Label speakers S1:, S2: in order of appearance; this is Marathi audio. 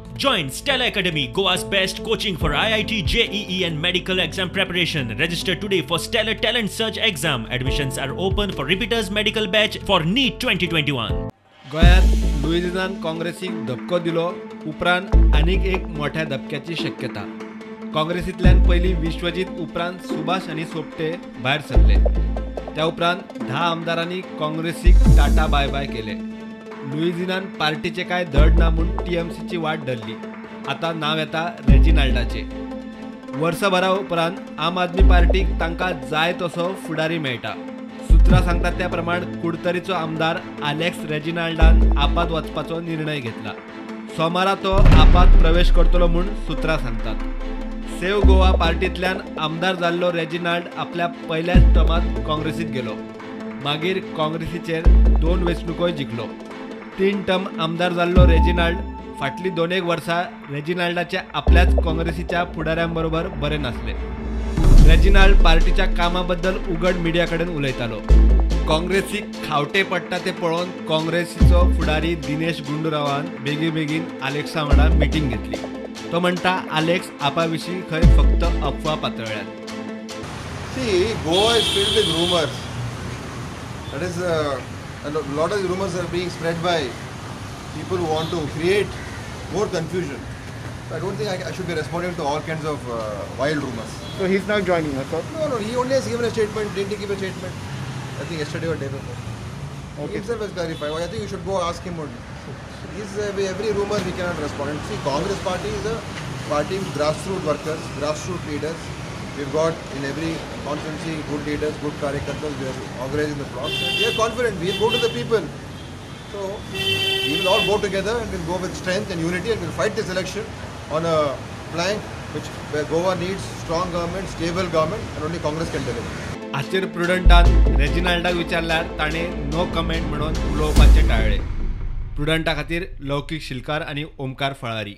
S1: Join Stella Academy, Goa's best coaching for IIT, JEE and medical exam preparation. Register today for Stellar Talent Search exam. Admissions are open for repeaters medical batch for NEET 2021.
S2: गोयात लुईझियानान काँग्रेसीक धपको दिलो उपरांत आनीक एक मोठ्या धपक्याची शक्यता. काँग्रेसींतल्यान पयलीं विश्वजीत उपरांत सुभाष आनी सोपटे भायर सरले. त्या उपरांत 10 आमदारांनी काँग्रेसीक टाटा बाय बाय केले. लुईझियानान पार्टीचे काय धड ना म्हूण टीएमसीची वाट धरली. आता नाव येता रेजिनाल्डाचे. वर्सभरा उपरांत आम आदमी पार्टीक तांकां जाय तसो फुडारी मेळटा. सुत्रां सांगतात त्या प्रमाण कुडतरीचो आमदार आलेक्स रेजिनाल्डान आपात वचपाचो निर्णय घेतला. सोमारा तो आपात प्रवेश करतलो म्हूण सुत्रां सांगतात. सेव्ह गोवा पार्टींतल्यान आमदार जाल्लो रेजिनाल्ड आपल्या पयल्याच टर्मात काँग्रेसींत गेलो. मागीर काँग्रेसीचेर 2 वेंचणुकोय जिखलो. 3 टर्म आमदार जाल्लो रेजिनाल्ड फाटलीं 2 वर्सां रेजिनाल्डाच्या आपल्याच काँग्रेसीच्या फुडाऱ्यांबरोबर बरे नासले. रेजिनाल्ड पार्टीच्या कामाबद्दल उघड मिडिया कडेन उलयतालो. काँग्रेसीक खावटे पडटा ते पळोवन काँग्रेसीचो फुडारी दिनेश गुंडूरावान बेगीन आलेक्सा वांगडा मिटींग घेतली. तो म्हणटा आलेक्स आपा विशीं खंय फक्त अफवा पातळ्ळ्यात.
S3: See, Goa is filled with rumors. That is, a lot of rumors are being spread by people who want to create more confusion. So I don't think I should be responding to all kinds of wild rumors.
S4: So he's not joining us, sir?
S3: No, he only has given a statement. Didn't he give a statement? I think yesterday or day before.
S4: Okay.
S3: He himself has clarified. I think you should go ask him only. Every rumor we cannot respond. And see, Congress party is a party with grassroots workers, grassroots leaders. We've got in every constituency good leaders, good karyakartas. We are organizing the blocks. And we are confident. We'll go to the people. So we will all go together and we'll go with strength and unity and we'll fight this election on a plank where Goa needs strong government, stable government, and only Congress can deliver.
S2: हाचेर प्रुडंटान रेजिनाल्डाक विचारल्यार ताणें नो कमेंट म्हणून उलोवपाचें टाळ्ळें. प्रुडंटा खातीर लौकीक शिलकार आनी ओमकार फळारी.